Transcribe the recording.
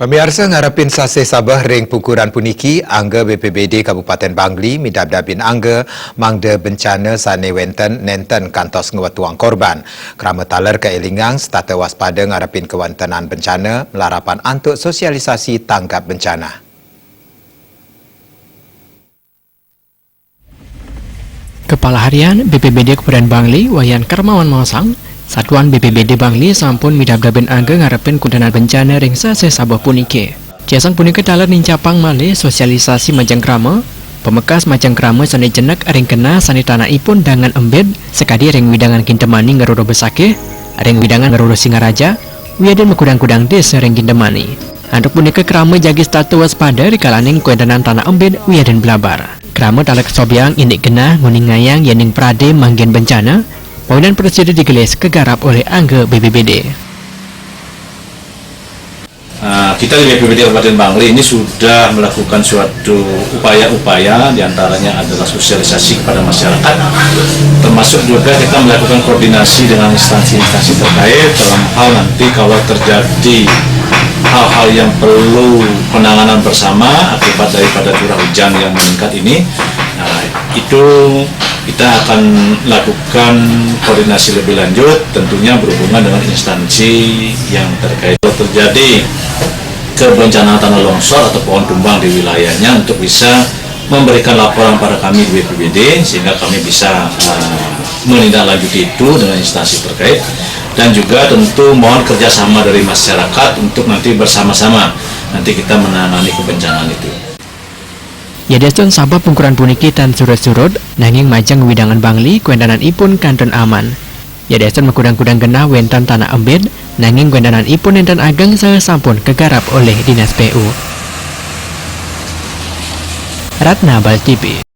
Pemirsa ngarepin sase Sabah ring pukuran puniki, angga BPBD Kabupaten Bangli midabdabin angga mangda bencana sane wenten nenten kantos ngewatuang korban. Kerama taler ke Elingang stata waspada ngarepin kewantenan bencana melarapan antuk sosialisasi tanggap bencana. Kepala Harian BPBD Kabupaten Bangli, Wayan Karmawan Mawasang, Satuan BPBD Bangli sampun midabdabin angga ngarepin kundanan bencana ring sase Sabah punike. Jasang punike taler nincapang male sosialisasi majang krama, pemekas majang krama sane jenek ring kena sane tanah ipun dangan embed, sekadi ring widangan kintemani ngerodo besake, ring widangan ngerodo Singaraja, wiaden mekudang-kudang desa ring kintemani. Anduk punike krama jagi statu waspada rikalaning kuendanan tanah embed wiaden blabar. Krama taler kesobiang indik kena nguning ngayang yening prade manggen bencana, Pemilihan Presiden digelis kegarap oleh angga BPBD. Kita di BPBD Kabupaten Bangli ini sudah melakukan suatu upaya-upaya, diantaranya adalah sosialisasi kepada masyarakat, termasuk juga kita melakukan koordinasi dengan instansi-instansi terkait dalam hal nanti kalau terjadi hal-hal yang perlu penanganan bersama akibat daripada curah hujan yang meningkat ini. Itu kita akan lakukan koordinasi lebih lanjut, tentunya berhubungan dengan instansi yang terkait. Kalau terjadi kebencanaan tanah longsor atau pohon tumbang di wilayahnya, untuk bisa memberikan laporan pada kami di BPBD sehingga kami bisa menindaklanjuti itu dengan instansi terkait, dan juga tentu mohon kerjasama dari masyarakat untuk nanti bersama-sama nanti kita menangani kebencanaan itu. Yadesun Sabah pungkuran puniki tan surut-surut nanging majang widangan Bangli kuendanan ipun kanton aman. Yadesun mekudang-kudang genah wentan tanah embed nanging kuendanan ipun enten ageng sampun kegarap oleh Dinas PU. Ratna Bal TV.